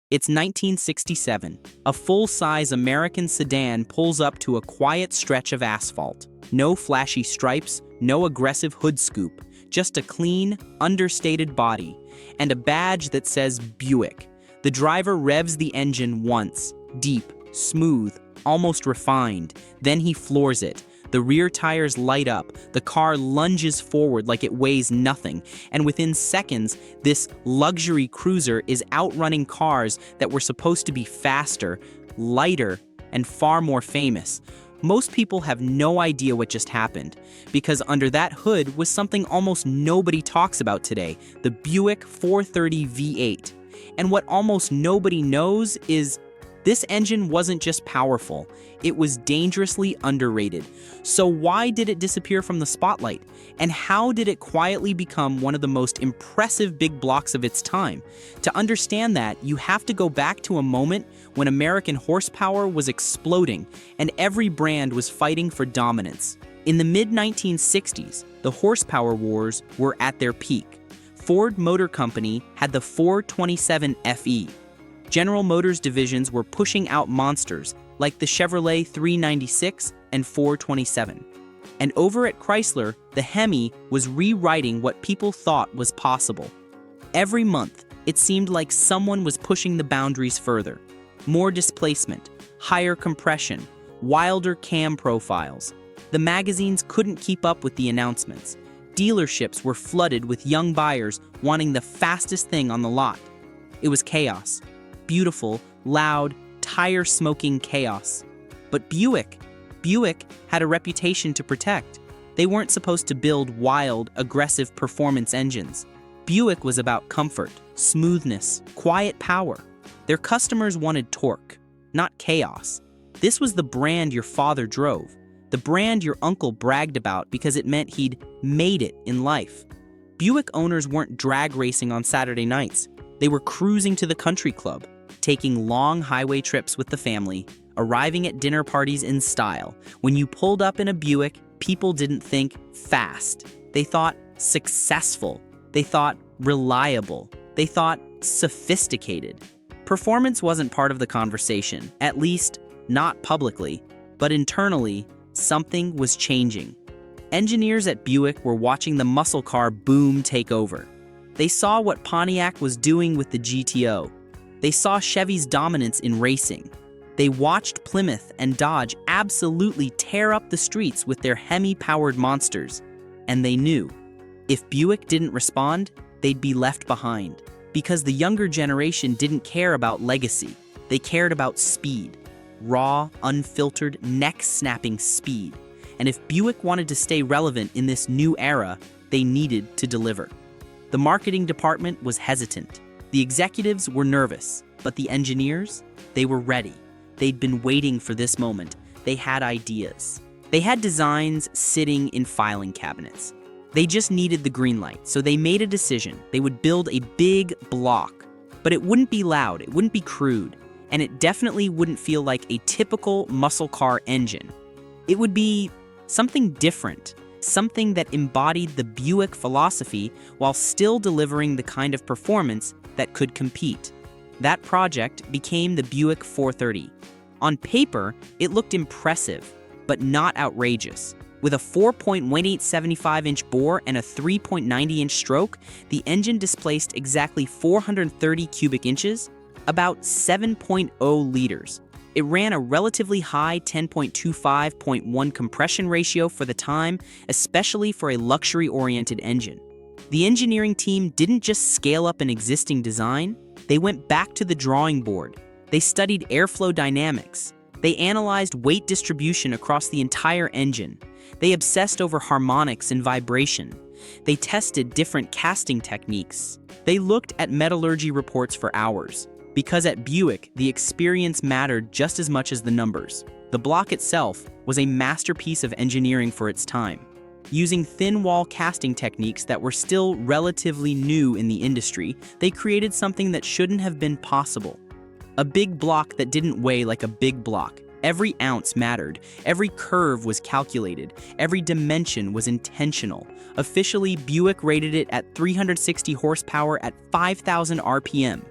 It's 1967. A full-size American sedan pulls up to a quiet stretch of asphalt. No flashy stripes, no aggressive hood scoop, just a clean, understated body, and a badge that says Buick. The driver revs the engine once, deep, smooth, almost refined. Then he floors it. The rear tires light up, the car lunges forward like it weighs nothing, and within seconds, this luxury cruiser is outrunning cars that were supposed to be faster, lighter, and far more famous. Most people have no idea what just happened, because under that hood was something almost nobody talks about today, the Buick 430 V8. And what almost nobody knows is this engine wasn't just powerful, it was dangerously underrated. So why did it disappear from the spotlight? And how did it quietly become one of the most impressive big blocks of its time? To understand that, you have to go back to a moment when American horsepower was exploding and every brand was fighting for dominance. In the mid-1960s, the horsepower wars were at their peak. Ford Motor Company had the 427 FE. General Motors divisions were pushing out monsters like the Chevrolet 396 and 427. And over at Chrysler, the HEMI was rewriting what people thought was possible. Every month, it seemed like someone was pushing the boundaries further. More displacement, higher compression, wilder cam profiles. The magazines couldn't keep up with the announcements. Dealerships were flooded with young buyers wanting the fastest thing on the lot. It was chaos. Beautiful, loud, tire-smoking chaos. But Buick had a reputation to protect. They weren't supposed to build wild, aggressive performance engines. Buick was about comfort, smoothness, quiet power. Their customers wanted torque, not chaos. This was the brand your father drove, the brand your uncle bragged about because it meant he'd made it in life. Buick owners weren't drag racing on Saturday nights. They were cruising to the country club, taking long highway trips with the family, arriving at dinner parties in style. When you pulled up in a Buick, people didn't think fast. They thought successful. They thought reliable. They thought sophisticated. Performance wasn't part of the conversation, at least not publicly, but internally, something was changing. Engineers at Buick were watching the muscle car boom take over. They saw what Pontiac was doing with the GTO. They saw Chevy's dominance in racing. They watched Plymouth and Dodge absolutely tear up the streets with their HEMI-powered monsters. And they knew, if Buick didn't respond, they'd be left behind. Because the younger generation didn't care about legacy. They cared about speed. Raw, unfiltered, neck-snapping speed. And if Buick wanted to stay relevant in this new era, they needed to deliver. The marketing department was hesitant. The executives were nervous, but the engineers, they were ready. They'd been waiting for this moment. They had ideas. They had designs sitting in filing cabinets. They just needed the green light, so they made a decision. They would build a big block, but it wouldn't be loud, it wouldn't be crude, and it definitely wouldn't feel like a typical muscle car engine. It would be something different. Something that embodied the Buick philosophy while still delivering the kind of performance that could compete. That project became the Buick 430. On paper, it looked impressive, but not outrageous. With a 4.1875-inch bore and a 3.90-inch stroke, the engine displaced exactly 430 cubic inches, about 7.0 liters. It ran a relatively high 10.25.1 compression ratio for the time, especially for a luxury-oriented engine. The engineering team didn't just scale up an existing design, they went back to the drawing board. They studied airflow dynamics. They analyzed weight distribution across the entire engine. They obsessed over harmonics and vibration. They tested different casting techniques. They looked at metallurgy reports for hours. Because at Buick, the experience mattered just as much as the numbers. The block itself was a masterpiece of engineering for its time. Using thin-wall casting techniques that were still relatively new in the industry, they created something that shouldn't have been possible. A big block that didn't weigh like a big block. Every ounce mattered. Every curve was calculated. Every dimension was intentional. Officially, Buick rated it at 360 horsepower at 5,000 RPM.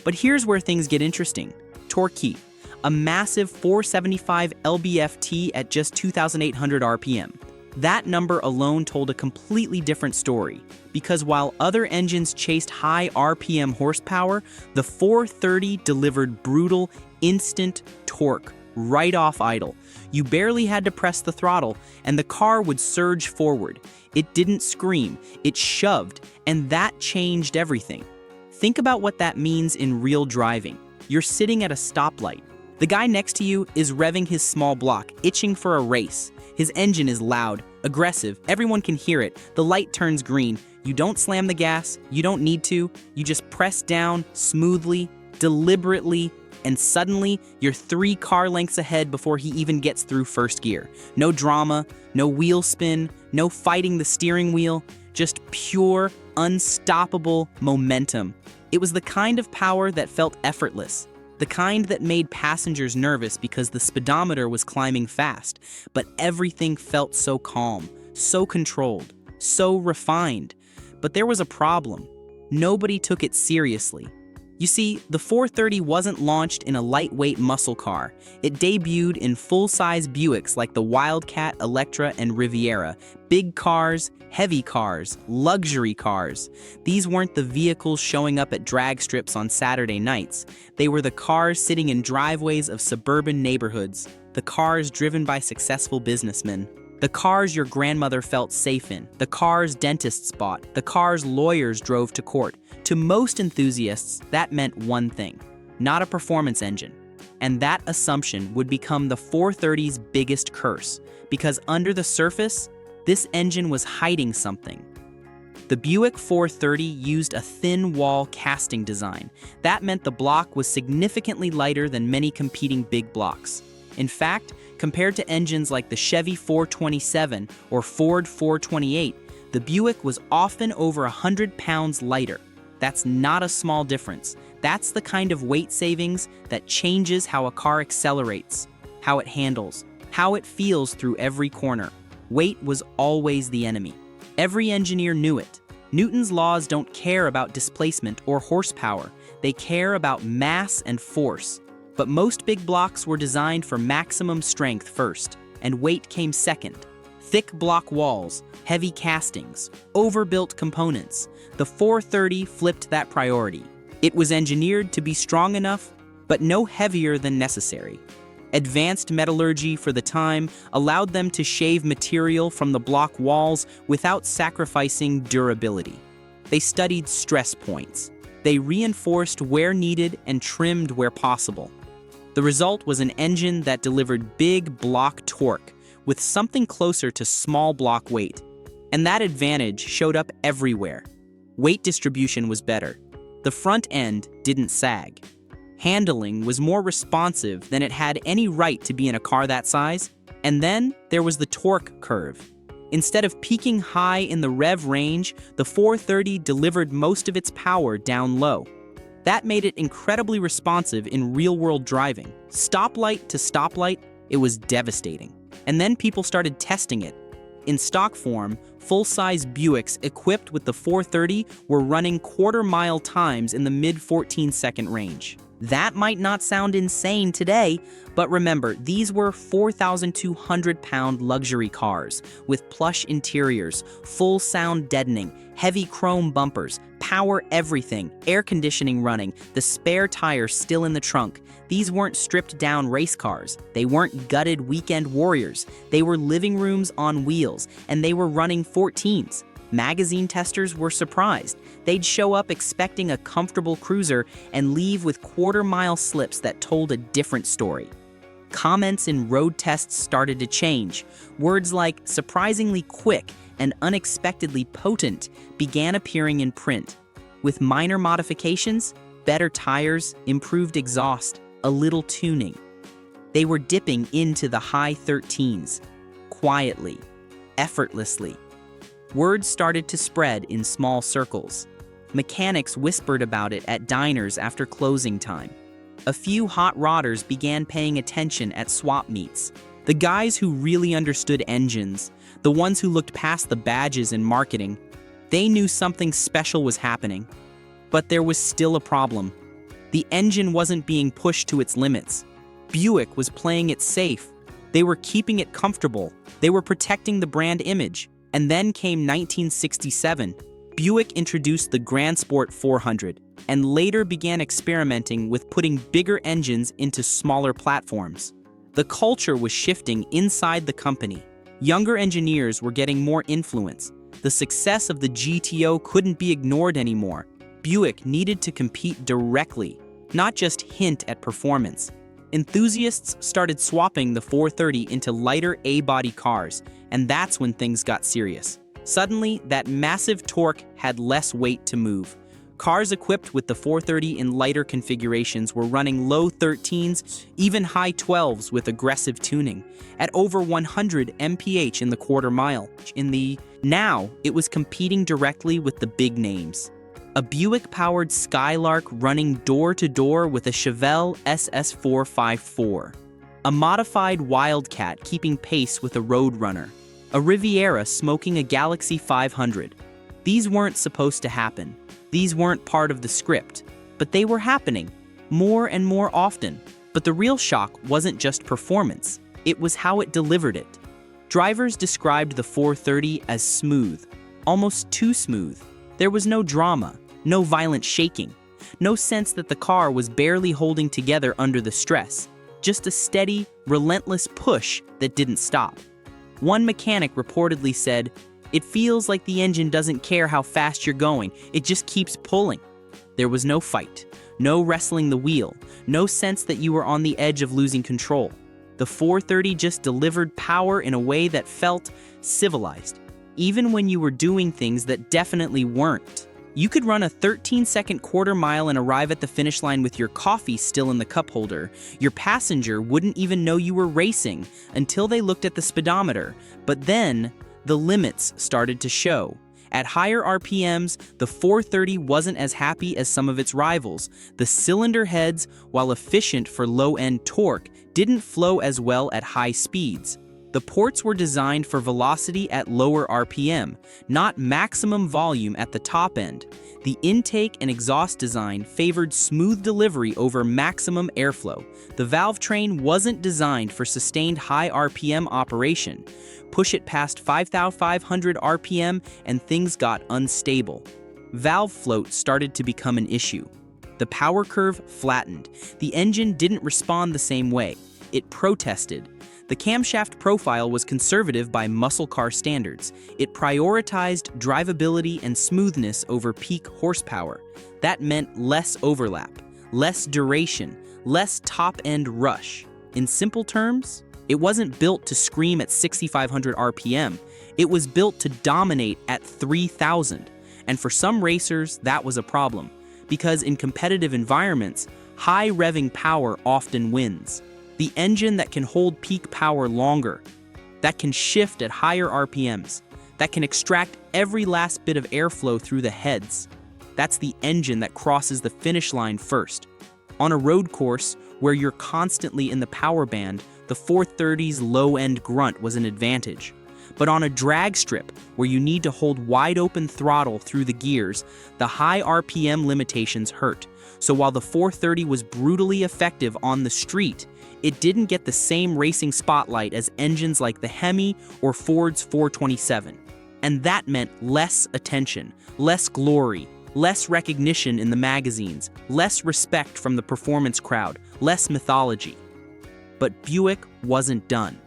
But here's where things get interesting. Torque. A massive 475 lb-ft at just 2,800 RPM. That number alone told a completely different story, because while other engines chased high RPM horsepower, the 430 delivered brutal, instant torque right off idle. You barely had to press the throttle, and the car would surge forward. It didn't scream, it shoved, and that changed everything. Think about what that means in real driving. You're sitting at a stoplight. The guy next to you is revving his small block, itching for a race. His engine is loud, aggressive, everyone can hear it. The light turns green. You don't slam the gas, you don't need to. You just press down smoothly, deliberately, and suddenly you're 3 car lengths ahead before he even gets through first gear. No drama, no wheel spin, no fighting the steering wheel, just pure, unstoppable momentum. It was the kind of power that felt effortless. The kind that made passengers nervous because the speedometer was climbing fast, but everything felt so calm, so controlled, so refined. But there was a problem. Nobody took it seriously. You see, the 430 wasn't launched in a lightweight muscle car. It debuted in full-size Buicks like the Wildcat, Electra, and Riviera. Big cars, heavy cars, luxury cars. These weren't the vehicles showing up at drag strips on Saturday nights. They were the cars sitting in driveways of suburban neighborhoods, the cars driven by successful businessmen. The cars your grandmother felt safe in, the cars dentists bought, the cars lawyers drove to court. To most enthusiasts, that meant one thing: not a performance engine. And that assumption would become the 430's biggest curse, because under the surface, this engine was hiding something. The Buick 430 used a thin wall casting design. That meant the block was significantly lighter than many competing big blocks. In fact, compared to engines like the Chevy 427 or Ford 428, the Buick was often over 100 pounds lighter. That's not a small difference. That's the kind of weight savings that changes how a car accelerates, how it handles, how it feels through every corner. Weight was always the enemy. Every engineer knew it. Newton's laws don't care about displacement or horsepower. They care about mass and force. But most big blocks were designed for maximum strength first, and weight came second. Thick block walls, heavy castings, overbuilt components. The 430 flipped that priority. It was engineered to be strong enough, but no heavier than necessary. Advanced metallurgy for the time allowed them to shave material from the block walls without sacrificing durability. They studied stress points. They reinforced where needed and trimmed where possible. The result was an engine that delivered big block torque with something closer to small block weight. And that advantage showed up everywhere. Weight distribution was better. The front end didn't sag. Handling was more responsive than it had any right to be in a car that size. And then there was the torque curve. Instead of peaking high in the rev range, the 430 delivered most of its power down low. That made it incredibly responsive in real-world driving. Stoplight to stoplight, it was devastating. And then people started testing it. In stock form, full-size Buicks equipped with the 430 were running quarter-mile times in the mid-14-second range. That might not sound insane today, but remember, these were 4,200-pound luxury cars with plush interiors, full sound deadening, heavy chrome bumpers, power everything, air conditioning running, the spare tire still in the trunk. These weren't stripped-down race cars. They weren't gutted weekend warriors. They were living rooms on wheels, and they were running 14s. Magazine testers were surprised. They'd show up expecting a comfortable cruiser and leave with quarter-mile slips that told a different story. Comments in road tests started to change. Words like surprisingly quick and unexpectedly potent began appearing in print. With minor modifications, better tires, improved exhaust, a little tuning. They were dipping into the high 13s, quietly, effortlessly. Word started to spread in small circles. Mechanics whispered about it at diners after closing time. A few hot rodders began paying attention at swap meets. The guys who really understood engines, the ones who looked past the badges and marketing, they knew something special was happening. But there was still a problem. The engine wasn't being pushed to its limits. Buick was playing it safe. They were keeping it comfortable. They were protecting the brand image. And then came 1967. Buick introduced the Grand Sport 400 and later began experimenting with putting bigger engines into smaller platforms. The culture was shifting inside the company. Younger engineers were getting more influence. The success of the GTO couldn't be ignored anymore. Buick needed to compete directly, not just hint at performance. Enthusiasts started swapping the 430 into lighter A-body cars, and that's when things got serious. Suddenly, that massive torque had less weight to move. Cars equipped with the 430 in lighter configurations were running low 13s, even high 12s with aggressive tuning, at over 100 mph in the quarter mile. Now, it was competing directly with the big names. A Buick-powered Skylark running door-to-door with a Chevelle SS454. A modified Wildcat keeping pace with a Roadrunner. A Riviera smoking a Galaxy 500. These weren't supposed to happen. These weren't part of the script. But they were happening, more and more often. But the real shock wasn't just performance. It was how it delivered it. Drivers described the 430 as smooth, almost too smooth. There was no drama, no violent shaking, no sense that the car was barely holding together under the stress, just a steady, relentless push that didn't stop. One mechanic reportedly said, "It feels like the engine doesn't care how fast you're going, it just keeps pulling." There was no fight, no wrestling the wheel, no sense that you were on the edge of losing control. The 430 just delivered power in a way that felt civilized, even when you were doing things that definitely weren't. You could run a 13-second quarter mile and arrive at the finish line with your coffee still in the cup holder. Your passenger wouldn't even know you were racing until they looked at the speedometer. But then, the limits started to show. At higher RPMs, the 430 wasn't as happy as some of its rivals. The cylinder heads, while efficient for low-end torque, didn't flow as well at high speeds. The ports were designed for velocity at lower RPM, not maximum volume at the top end. The intake and exhaust design favored smooth delivery over maximum airflow. The valve train wasn't designed for sustained high RPM operation. Push it past 5,500 RPM and things got unstable. Valve float started to become an issue. The power curve flattened. The engine didn't respond the same way. It protested. The camshaft profile was conservative by muscle car standards. It prioritized drivability and smoothness over peak horsepower. That meant less overlap, less duration, less top-end rush. In simple terms, it wasn't built to scream at 6,500 RPM. It was built to dominate at 3,000. And for some racers, that was a problem, because in competitive environments, high revving power often wins. The engine that can hold peak power longer, that can shift at higher RPMs, that can extract every last bit of airflow through the heads. That's the engine that crosses the finish line first. On a road course where you're constantly in the power band, the 430's low-end grunt was an advantage. But on a drag strip where you need to hold wide-open throttle through the gears, the high RPM limitations hurt. So while the 430 was brutally effective on the street, it didn't get the same racing spotlight as engines like the HEMI or Ford's 427. And that meant less attention, less glory, less recognition in the magazines, less respect from the performance crowd, less mythology. But Buick wasn't done,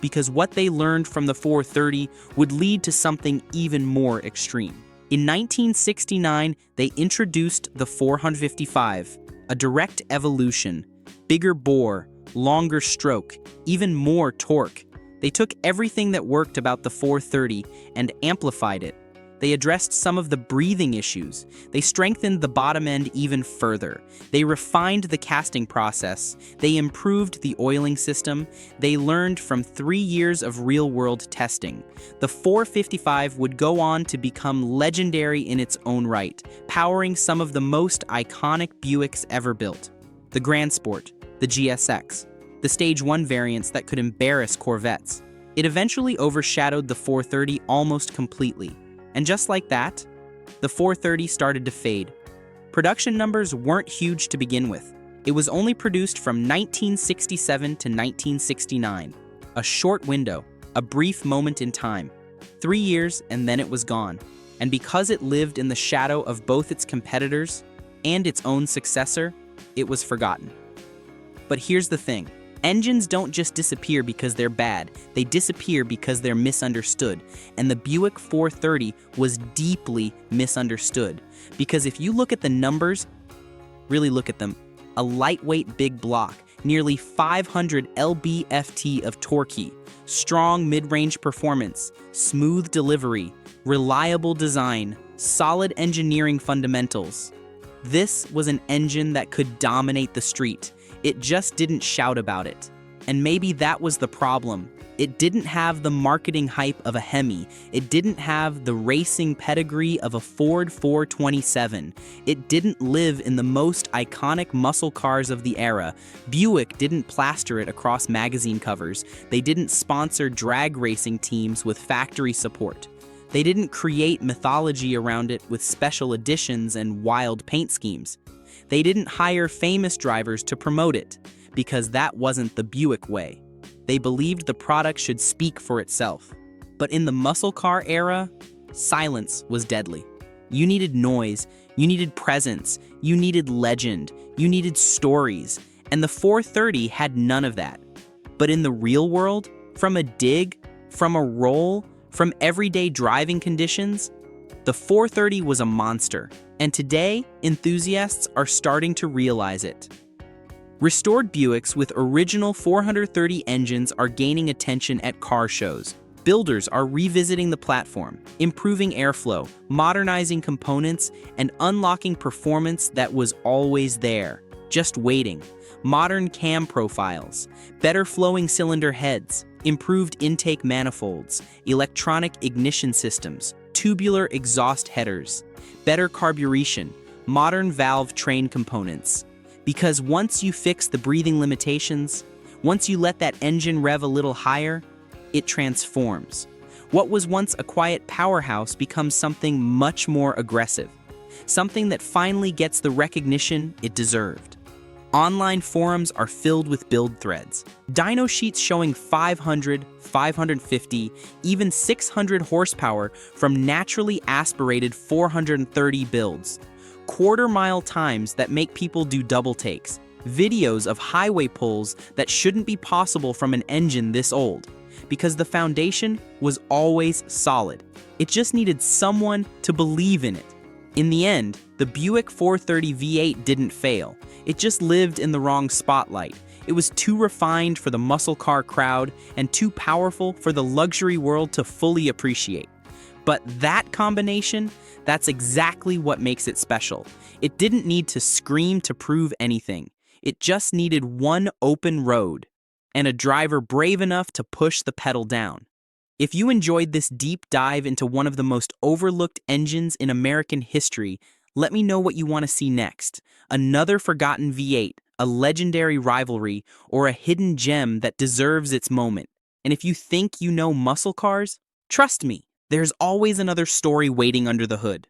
because what they learned from the 430 would lead to something even more extreme. In 1969, they introduced the 455, a direct evolution, bigger bore, longer stroke, even more torque. They took everything that worked about the 430 and amplified it. They addressed some of the breathing issues. They strengthened the bottom end even further. They refined the casting process. They improved the oiling system. They learned from 3 years of real-world testing. The 455 would go on to become legendary in its own right, powering some of the most iconic Buicks ever built. The Grand Sport, the GSX, the Stage 1 variants that could embarrass Corvettes. It eventually overshadowed the 430 almost completely. And just like that, the 430 started to fade. Production numbers weren't huge to begin with. It was only produced from 1967 to 1969. A short window, a brief moment in time. 3 years and then it was gone. And because it lived in the shadow of both its competitors and its own successor, it was forgotten. But here's the thing. Engines don't just disappear because they're bad, they disappear because they're misunderstood. And the Buick 430 was deeply misunderstood. Because if you look at the numbers, really look at them, a lightweight big block, nearly 500 lb-ft of torque, strong mid-range performance, smooth delivery, reliable design, solid engineering fundamentals. This was an engine that could dominate the street. It just didn't shout about it. And maybe that was the problem. It didn't have the marketing hype of a HEMI. It didn't have the racing pedigree of a Ford 427. It didn't live in the most iconic muscle cars of the era. Buick didn't plaster it across magazine covers. They didn't sponsor drag racing teams with factory support. They didn't create mythology around it with special editions and wild paint schemes. They didn't hire famous drivers to promote it, because that wasn't the Buick way. They believed the product should speak for itself. But in the muscle car era, silence was deadly. You needed noise, you needed presence, you needed legend, you needed stories, and the 430 had none of that. But in the real world, from a dig, from a roll, from everyday driving conditions, the 430 was a monster, and today, enthusiasts are starting to realize it. Restored Buicks with original 430 engines are gaining attention at car shows. Builders are revisiting the platform, improving airflow, modernizing components, and unlocking performance that was always there, just waiting. Modern cam profiles, better flowing cylinder heads, improved intake manifolds, electronic ignition systems, tubular exhaust headers, better carburation, modern valve train components. Because once you fix the breathing limitations, once you let that engine rev a little higher, it transforms. What was once a quiet powerhouse becomes something much more aggressive, something that finally gets the recognition it deserved. Online forums are filled with build threads, dyno sheets showing 500, 550, even 600 horsepower from naturally aspirated 430 builds, quarter-mile times that make people do double takes, videos of highway pulls that shouldn't be possible from an engine this old, because the foundation was always solid. It just needed someone to believe in it. In the end, the Buick 430 V8 didn't fail. It just lived in the wrong spotlight. It was too refined for the muscle car crowd and too powerful for the luxury world to fully appreciate. But that combination, that's exactly what makes it special. It didn't need to scream to prove anything. It just needed one open road and a driver brave enough to push the pedal down. If you enjoyed this deep dive into one of the most overlooked engines in American history, let me know what you want to see next. Another forgotten V8, a legendary rivalry, or a hidden gem that deserves its moment. And if you think you know muscle cars, trust me, there's always another story waiting under the hood.